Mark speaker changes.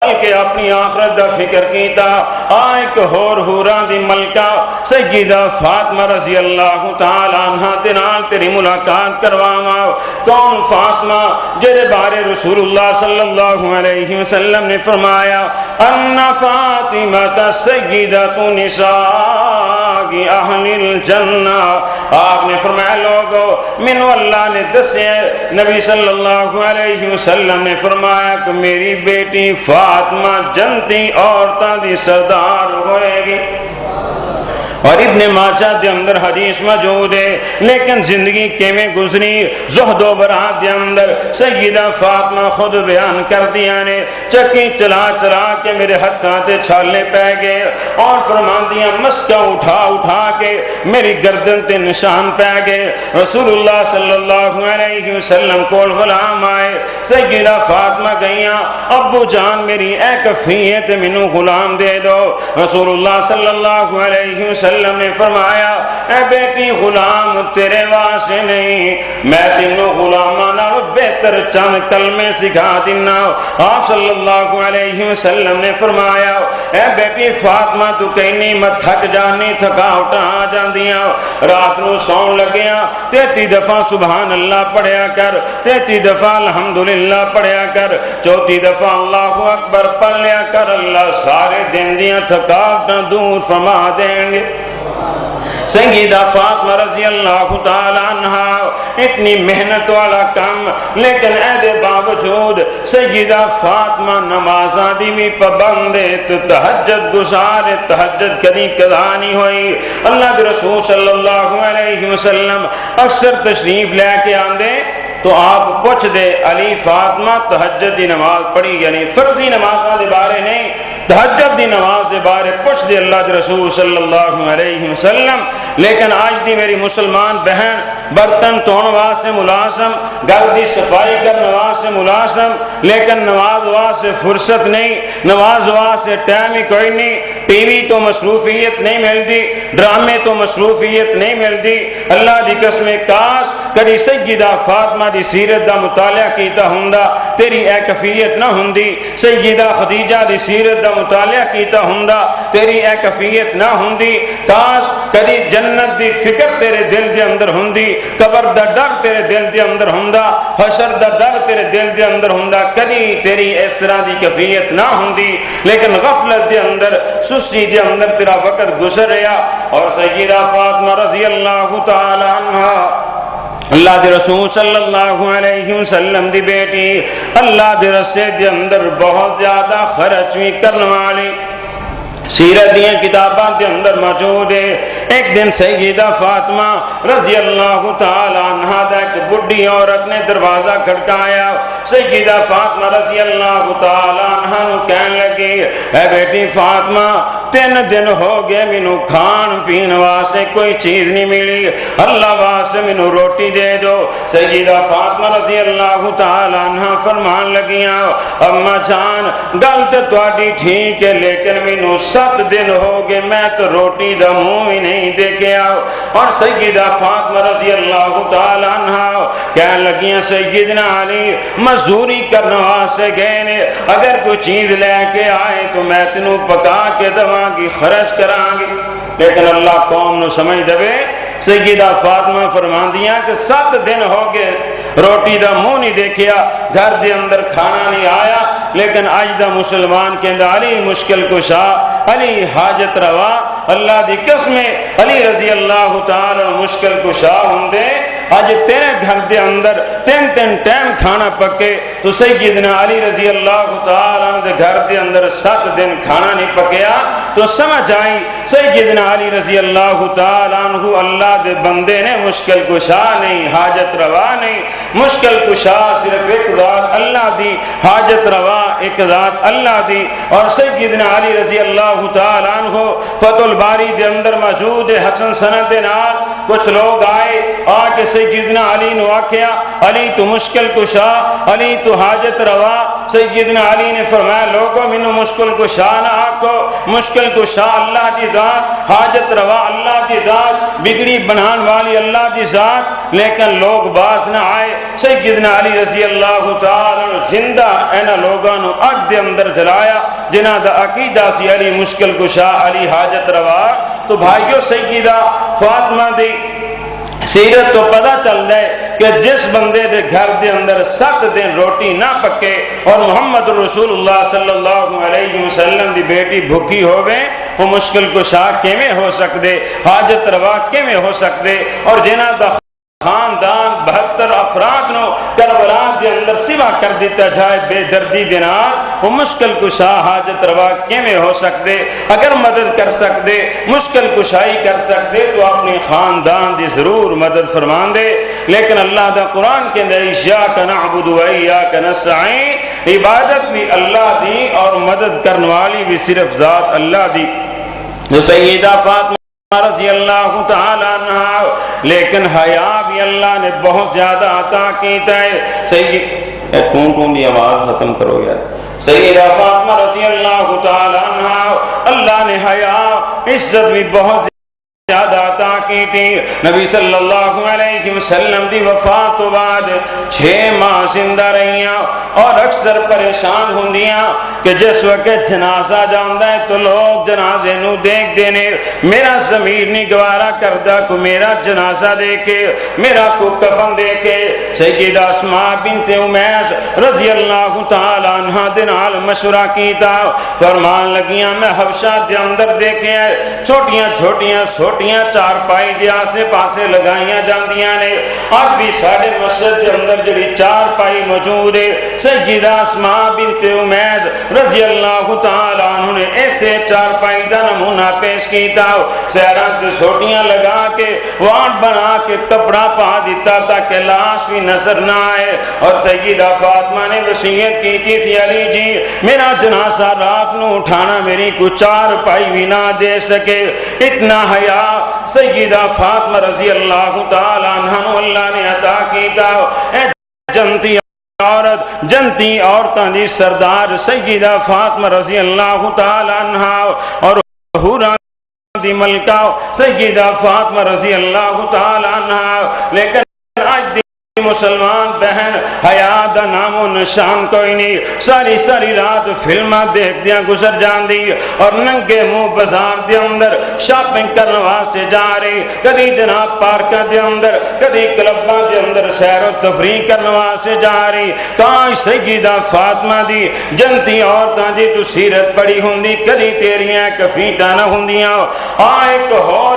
Speaker 1: بلکہ اپنی آخرت دا فکر کیتا ایک ہور ہوراں دی ملکہ سیدہ فاطمہ رضی اللہ تعالی عنہ دے نال تیری ملاقات کرواواں کون فاطمہ جدے بارے رسول اللہ صلی اللہ علیہ وسلم نے فرمایا ان فاطمہ سیدۃ نساء اہل الجنہ آپ نے فرمایا لوگو منو اللہ نے دسے نبی صلی اللہ علیہ وسلم نے فرمایا کہ میری بیٹی فاطمہ جنتی عورتاں دی سردار ہوئے گی اور ابن ماجہ دے اندر حدیث موجود ہے لیکن زندگی کیویں گزری زہد و برات دے اندر سیدہ فاطمہ خود بیان کر دیا نے چکی چلا چلا کے میرے ہتھاں تے چھالے پہ گئے اور فرماندیاں مسکا اٹھا اٹھا کے میری گردن تے نشان پہ گئے رسول اللہ صلی اللہ علیہ وسلم کول غلام آئے سیدہ فاطمہ گئیاں ابو جان میری اے کفیے تے مینوں غلام دے دو رسول اللہ صلی اللہ علیہ وسلم نے فرمایا اے بیٹی غلام تیرے واسطے نہیں میں تینوں غلاماں نال بہتر چند کلمے سکھا دینا آپ صلی اللہ علیہ وسلم نے فرمایا اے بیٹی فاطمہ تو کہیں مت تھک جانی تھکاوٹ آ جاندیاں رات نو سون لگیاں 33 دفعہ سبحان اللہ پڑھیا کر 33 دفعہ الحمدللہ پڑھیا کر 34 دفعہ اللہ اکبر پڑھ لیا کر اللہ سارے دن دیاں تھکاوٹاں دور فرما دیں گے سیدہ فاطمہ رضی اللہ تعالی عنہ اتنی محنت والا کام لیکن اے باوجود سیدہ فاطمہ نمازاں دی بھی پابند تو تہجد گزار تہجد کدی قضا نہیں ہوئی اللہ کے رسول صلی اللہ علیہ وسلم اکثر تشریف لے کے آندے تو آپ پوچھ دے علی فاطمہ تہجد دی نماز پڑھی یعنی فرضی نمازاں دے بارے نہیں تہجد دی نماز دے بارے پوچھ دے اللہ کے رسول صلی اللہ علیہ وسلم لیکن آج دی میری مسلمان بہن برتن دھون واسطے ملازم گھر دی صفائی کرنے واسطے ملازم لیکن نماز واسطے فرصت نہیں نماز واسطے ٹائم ہی کوئی نہیں ٹی وی تو مصروفیت نہیں ملتی ڈرامے تو مصروفیت نہیں ملتی اللہ دی قسم کاش کدی سیدہ فاطمہ دی سیرت دا مطالعہ کیتا ہوندا تیری اے کفیت نہ ہوندی سیدہ خدیجہ دی سیرت دا مطالعہ کیتا ہوندا تیری اے کفیت نہ ہوندی کاش کدی جنت دی فکر تیرے دل دے اندر ہوندی قبر دا ڈر تیرے دل دے اندر ہوندا حشر دا ڈر تیرے دل دے اندر ہوندا کدی تیری اس طرح دی کفیت نہ ہوندی لیکن غفلت دے اندر سستی دے اندر تیرا وقت گزر رہا اور سیدہ فاطمہ رضی اللہ تعالی عنہ اللہ دے رسول صلی اللہ علیہ وسلم دی بیٹی اللہ دے رستے دے اندر بہت زیادہ خرچ بھی کرنے والی سیرت دیاں کتاباں دے اندر موجود ہے ایک دن سیدہ فاطمہ رضی اللہ تعالی عنہا دا ایک بڑھی عورت نے دروازہ کھڑکایا سیدہ فاطمہ رضی اللہ تعالی عنہا نو کہنے لگی اے بیٹی فاطمہ 3 دن ہو گئے مینوں کھان پین واسطے کوئی چیز نہیں ملی اللہ واسطے مینوں روٹی دے دو سیدہ فاطمہ رضی اللہ تعالی عنہا فرمان لگیاں اما جان گل تے تہاڈی ٹھیک ہے لیکن مینوں 7 دن ہو گئے میں تو روٹی دا منہ ہی نہیں دیکھیا اور سیدہ فاطمہ رضی اللہ تعالی عنہا کہنے لگیاں سیدنا علی مزدوری کرنے واسطے گئے نے اگر کوئی چیز لے کے آئے تو میں تینوں پکا کے دواں گی خرچ کراں گی لیکن اللہ قوم نو سمجھ دے سیدہ فاطمہ فرماندیاں کہ 7 دن ہو گئے روٹی دا منہ نہیں دیکھیا گھر دے اندر کھانا نہیں آیا لیکن آج دا مسلمان کہندا علی مشکل کشا علی حاجت روا اللہ دی قسم علی رضی اللہ تعالی مشکل کشا ہوندے آج تیرے گھر دے اندر 3 ٹائم کھانا پکے تو سیدنا علی رضی اللہ تعالی عنہ دے گھر دے اندر 7 دن کھانا نہیں پکیا تو سمجھ آئی سیدنا علی رضی اللہ تعالی عنہ اللہ دے بندے نے مشکل کشا نہیں حاجت روا نہیں مشکل کشا صرف ایک ذات اللہ دی حاجت روا ایک ذات اللہ دی اور سیدنا علی رضی اللہ تعالی عنہ فتح الباری دے اندر موجود حسن سند دے نال کچھ لوگ آئے آ کے سیدنا علی نو آکھیا علی تو مشکل کشا علی تو حاجت روا سیدنا علی نے فرمایا لوگوں مینوں مشکل کشا نہ آکھو مشکل مشکل کشا اللہ دی ذات، حاجت روا اللہ دی ذات، بگڑی بنان والی اللہ دی ذات، لیکن لوگ باز نہ آئے۔ سیدنا علی رضی اللہ تعالی زندہ اینا لوگاں نو اگ دے اندر جلایا جنہ دا عقیدہ سی علی مشکل کشا، علی حاجت روا۔ تو بھائیو سیدہ فاطمہ دی سیرت تو پتہ چل جائے کہ جس بندے دے گھر دے اندر 7 دن روٹی نہ پکے اور محمد رسول اللہ صلی اللہ علیہ وسلم دی بیٹی بھوکی ہوئے، وہ مشکل کشا کیویں ہو سکدے، حاجت روا کیویں ہو سکدے؟ اور جنہ دا خاندان 72 افراد نو کربلا دے اندر سوا کر دیتا جائے بے دردی دے نال، وہ مشکل کشا حاجت روا کیویں ہو سکدے؟ اگر مدد کر سکدے، مشکل کشائی کر سکدے تو اپنے خاندان دی ضرور مدد فرمان دے۔ لیکن اللہ دا قرآن کے اندر ایاک نعبد و ایاک نستعین، عبادت بھی اللہ دی اور مدد کرنے والی بھی صرف ذات اللہ دی۔ جو سیدہ فاطمہ رضی اللہ تعالی عنہ، لیکن حیا بھی اللہ نے بہت زیادہ عطا کیتا ہے۔ ٹون دی آواز ختم کرو یار۔ سیدہ فاطمہ رضی اللہ تعالی عنہ، اللہ نے حیا عزت بھی بہت زیادہ عطا کی تھی۔ نبی صلی اللہ علیہ وسلم دی وفات تو بعد 6 ماہ زندہ رہیاں اور اکثر پریشان ہوندیاں کہ جس وقت جنازہ جاندا ہے تو لوگ جنازے نو دیکھ دینے، میرا ضمیر نہیں گوارا کردا کو میرا جنازہ دیکھے، میرا کو کفن دیکھے۔ سیدہ اسماء بنت امیس رضی اللہ تعالی عنہا دے نال مشورہ کیتا، فرمان لگیاں میں حبشہ دے اندر دیکھے چھوٹیاں چھوٹیاں چھوٹیاں چارپائی دے آسے پاسے لگائیاں جاندیاں نے۔ آج بھی ساڑھے مسجد دے اندر جڑی چارپائی موجود ہے، سیدہ اسماء بنت امیس رضی اللہ تعالی عنہ نے ایسے چارپائی دا نمونہ پیش کیتا، سیران تے چھوٹیاں لگا کے وان بنا کے کپڑا پا دیتا تاکہ لاش بھی نظر نہ آئے۔ اور سیدہ فاطمہ نے وصیت کی تھی علی جی میرا جنازہ رات نو اٹھانا میری کو چارپائی بھی نہ دے سکے۔ اتنا حیا سیدہ فاطمہ رضی اللہ تعالی عنہ اللہ نے عطا کیتا۔ اے جنتی عورت، جنتی عورتاں دی سردار سیدہ فاطمہ رضی اللہ تعالی عنہ اور حوراں دی ملکہ سیدہ فاطمہ رضی اللہ تعالی عنہ، لیکن آج دی مسلمان بہن حیا دا نام و نشان کوئی نہیں، ساری ساری رات فلمہ دیکھ دیاں گزر جان دی اور ننگے منہ بازار دے اندر شاپنگ کرنے واسطے جا رہی، کدی جناب پارکاں دے اندر، کدی کلباں دے اندر سیر و تفریح کرنے واسطے جا رہی۔ کاش سیدہ فاطمہ دی جنتی عورتاں دی تو سیرت پڑھی ہوندی، کدی تیریاں کفیتاں نہ ہوندیاں۔ ایک ہور